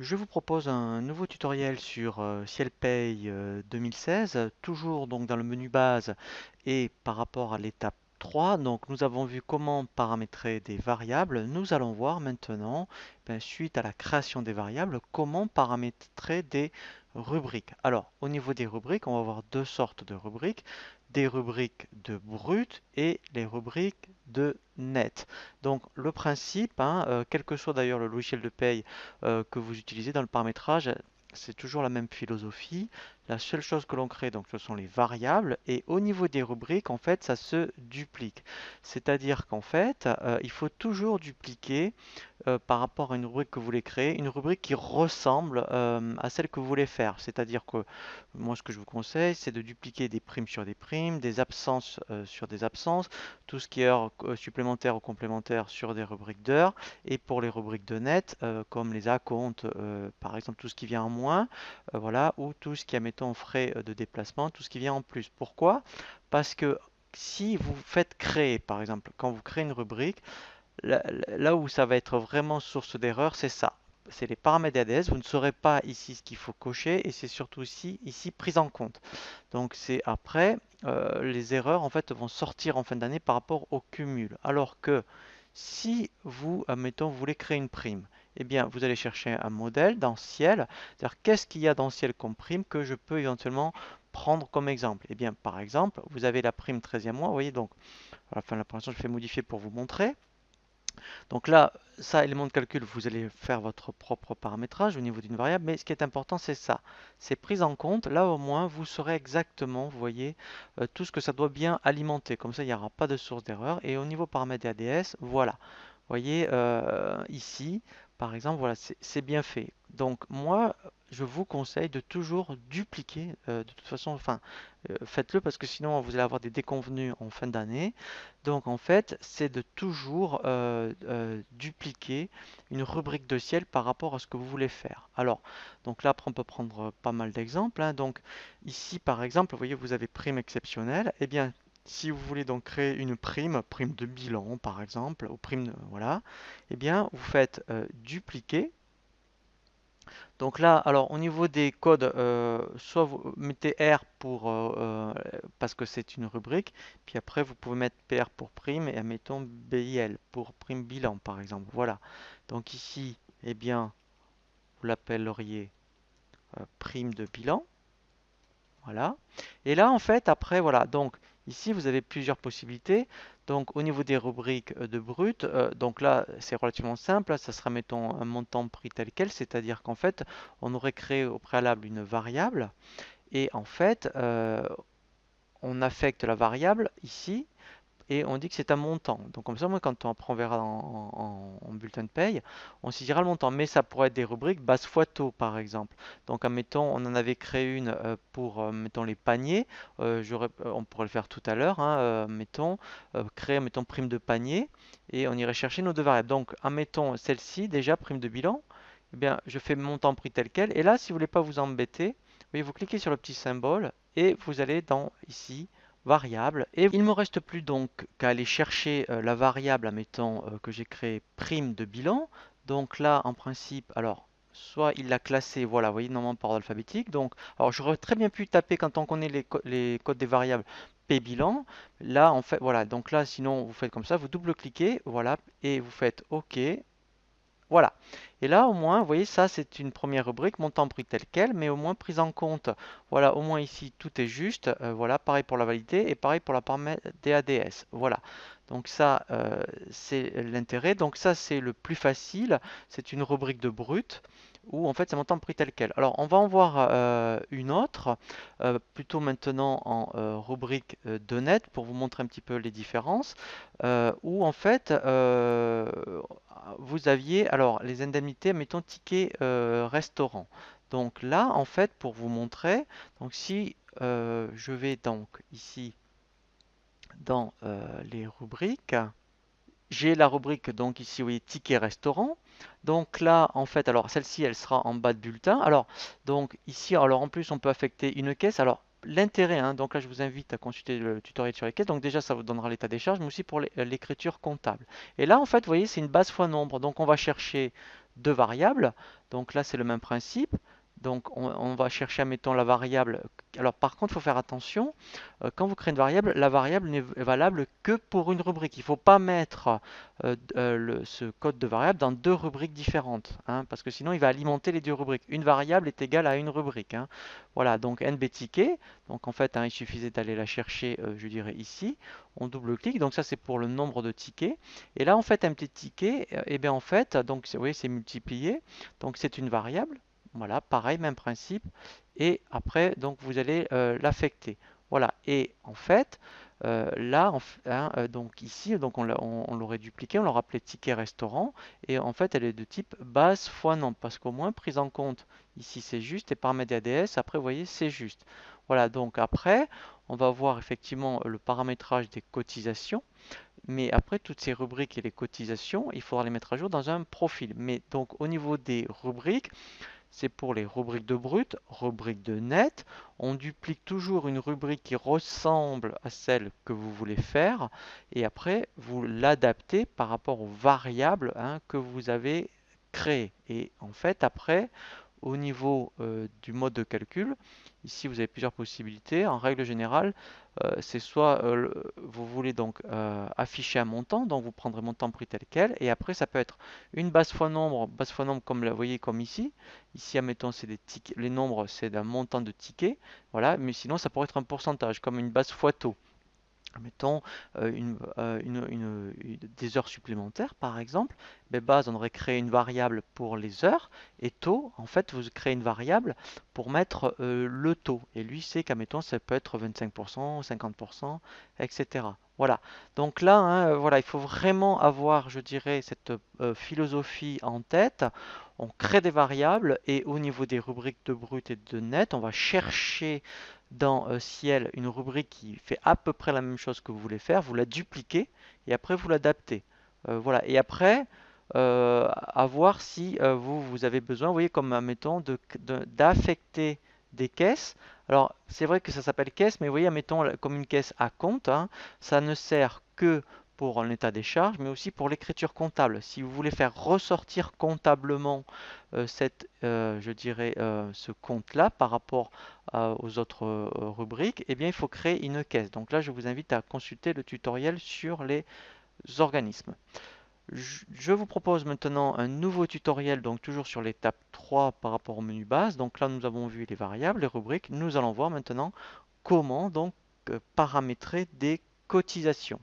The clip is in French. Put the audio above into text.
Je vous propose un nouveau tutoriel sur CielPay 2016, toujours donc dans le menu base et par rapport à l'étape 3. Donc nous avons vu comment paramétrer des variables. Nous allons voir maintenant, suite à la création des variables, comment paramétrer des rubriques. Alors au niveau des rubriques, on va avoir deux sortes de rubriques, des rubriques de brut et les rubriques de net. Donc le principe, quel que soit d'ailleurs le logiciel de paye que vous utilisez dans le paramétrage, c'est toujours la même philosophie. La seule chose que l'on crée, donc, ce sont les variables. Et au niveau des rubriques, en fait, ça se duplique. C'est-à-dire qu'en fait, il faut toujours dupliquer par rapport à une rubrique que vous voulez créer, une rubrique qui ressemble à celle que vous voulez faire. C'est-à-dire que moi, ce que je vous conseille, c'est de dupliquer des primes sur des primes, des absences sur des absences, tout ce qui est heures supplémentaires ou complémentaires sur des rubriques d'heures, et pour les rubriques de net, comme les acomptes, par exemple, tout ce qui vient en moins, voilà, ou tout ce qui est, mettons, frais de déplacement, tout ce qui vient en plus. Pourquoi? Parce que si vous faites créer, par exemple, quand vous créez une rubrique, là où ça va être vraiment source d'erreur, c'est ça. C'est les paramètres ADS. Vous ne saurez pas ici ce qu'il faut cocher et c'est surtout ici prise en compte. Donc c'est après les erreurs en fait vont sortir en fin d'année par rapport au cumul. Alors que si vous, admettons, vous voulez créer une prime, eh bien vous allez chercher un modèle dans ciel, c'est-à-dire qu'est-ce qu'il y a dans ciel comme prime que je peux éventuellement prendre comme exemple. Eh bien par exemple, vous avez la prime 13e mois, vous voyez donc à la fin de la présentation, je fais modifier pour vous montrer. Donc là, ça, élément de calcul, vous allez faire votre propre paramétrage au niveau d'une variable, mais ce qui est important, c'est ça. C'est prise en compte. Là, au moins, vous saurez exactement, vous voyez, tout ce que ça doit bien alimenter. Comme ça, il n'y aura pas de source d'erreur. Et au niveau paramètres ADS, voilà. Vous voyez, ici, par exemple, voilà, c'est bien fait. Donc, moi, je vous conseille de toujours dupliquer, de toute façon, enfin, faites-le parce que sinon, vous allez avoir des déconvenus en fin d'année. Donc en fait, c'est de toujours dupliquer une rubrique de ciel par rapport à ce que vous voulez faire. Alors, donc là, après, on peut prendre pas mal d'exemples, Donc ici, par exemple, vous voyez, vous avez prime exceptionnelle. Eh bien, si vous voulez donc créer une prime, prime de bilan, par exemple, ou prime, voilà, eh bien, vous faites dupliquer. Donc là, alors au niveau des codes, soit vous mettez R pour parce que c'est une rubrique, puis après vous pouvez mettre PR pour prime et admettons BIL pour prime bilan par exemple. Voilà. Donc ici, eh bien, vous l'appelleriez prime de bilan. Voilà. Et là, en fait, après, voilà. Donc, ici, vous avez plusieurs possibilités. Donc, au niveau des rubriques de brut, donc là, c'est relativement simple. Ça sera, mettons, un montant pris tel quel. C'est-à-dire qu'en fait, on aurait créé au préalable une variable. Et en fait, on affecte la variable ici et on dit que c'est un montant. Donc comme ça, moi, quand on verra en bulletin de paye, on s'y dira le montant. Mais ça pourrait être des rubriques base fois taux, par exemple. Donc, admettons, on en avait créé une pour, mettons, les paniers. On pourrait le faire tout à l'heure. Mettons, créer, mettons, prime de panier. Et on irait chercher nos deux variables. Donc, admettons, celle-ci, déjà, prime de bilan. Eh bien, je fais montant pris tel quel. Et là, si vous voulez pas vous embêter, vous cliquez sur le petit symbole et vous allez dans ici variable. Et il ne me reste plus donc qu'à aller chercher la variable, admettons, que j'ai créée prime de bilan. Donc là, en principe, alors, soit il l'a classé, voilà, vous voyez, normalement par ordre alphabétique. Donc, alors j'aurais très bien pu taper quand on connaît les codes des variables P bilan. Là, en fait, voilà, donc là, sinon, vous faites comme ça, vous double-cliquez, voilà, et vous faites OK. Voilà. Et là, au moins, vous voyez, ça, c'est une première rubrique, montant pris tel quel, mais au moins prise en compte. Voilà, au moins ici, tout est juste. Voilà, pareil pour la validité et pareil pour la paramètre DADS. Voilà. Donc ça, c'est l'intérêt. Donc ça, c'est le plus facile. C'est une rubrique de brut où en fait, c'est montant pris tel quel. Alors, on va en voir une autre, plutôt maintenant en rubrique de net pour vous montrer un petit peu les différences, où en fait, vous aviez alors les indemnités, mettons ticket restaurant. Donc là, en fait, pour vous montrer, donc si je vais donc ici dans les rubriques, j'ai la rubrique donc ici, vous voyez, ticket restaurant. Donc là, en fait, alors celle-ci, elle sera en bas de bulletin. Alors, donc ici, alors en plus, on peut affecter une caisse. Alors, l'intérêt, donc là, je vous invite à consulter le tutoriel sur les caisses. Donc déjà, ça vous donnera l'état des charges, mais aussi pour l'écriture comptable. Et là, en fait, vous voyez, c'est une base fois nombre. Donc, on va chercher deux variables. Donc là, c'est le même principe. Donc on va chercher, admettons, la variable. Alors par contre, il faut faire attention. Quand vous créez une variable, la variable n'est valable que pour une rubrique. Il ne faut pas mettre ce code de variable dans deux rubriques différentes, hein, parce que sinon il va alimenter les deux rubriques. Une variable est égale à une rubrique, hein. Voilà, donc nbticket. Donc en fait, hein, il suffisait d'aller la chercher, je dirais ici. On double-clique. Donc ça, c'est pour le nombre de tickets. Et là, en fait, un petit ticket, et bien en fait, donc vous voyez, c'est multiplié. Donc c'est une variable. Voilà, pareil, même principe. Et après, donc vous allez l'affecter. Voilà. Et en fait, là, hein, donc ici, donc on l'aurait dupliqué, on l'aurait appelé ticket restaurant. Et en fait, elle est de type base fois nombre, parce qu'au moins prise en compte ici c'est juste et paramètre ADS. Après, vous voyez, c'est juste. Voilà. Donc après, on va voir effectivement le paramétrage des cotisations. Mais après, toutes ces rubriques et les cotisations, il faudra les mettre à jour dans un profil. Mais donc, au niveau des rubriques, c'est pour les rubriques de brut, rubriques de net. On duplique toujours une rubrique qui ressemble à celle que vous voulez faire. Et après, vous l'adaptez par rapport aux variables, hein, que vous avez créées. Et en fait, après, au niveau du mode de calcul, ici vous avez plusieurs possibilités. En règle générale, c'est soit vous voulez donc afficher un montant, donc vous prendrez montant pris tel quel, et après ça peut être une base fois nombre comme vous voyez comme ici. Ici, admettons, c'est des tickets, les nombres c'est d'un montant de tickets, voilà, mais sinon ça pourrait être un pourcentage, comme une base fois taux. Mettons des heures supplémentaires, par exemple. Ben, base, on aurait créé une variable pour les heures. Et taux, en fait, vous créez une variable pour mettre le taux. Et lui, c'est qu'admettons, ça peut être 25%, 50%, etc. Voilà. Donc là, hein, voilà, il faut vraiment avoir, je dirais, cette philosophie en tête. On crée des variables et au niveau des rubriques de brut et de net, on va chercher dans Ciel une rubrique qui fait à peu près la même chose que vous voulez faire, vous la dupliquez et après vous l'adaptez. Voilà. Et après, à voir si vous avez besoin, vous voyez, comme admettons, d'affecter des caisses. Alors, c'est vrai que ça s'appelle caisse, mais vous voyez, admettons, comme une caisse à compte, hein, ça ne sert que pour l'état des charges, mais aussi pour l'écriture comptable. Si vous voulez faire ressortir comptablement je dirais, ce compte-là par rapport aux autres rubriques, eh bien, il faut créer une caisse. Donc là, je vous invite à consulter le tutoriel sur les organismes. Je vous propose maintenant un nouveau tutoriel, donc toujours sur l'étape 3 par rapport au menu base. Donc là, nous avons vu les variables, les rubriques. Nous allons voir maintenant comment donc paramétrer des cotisations.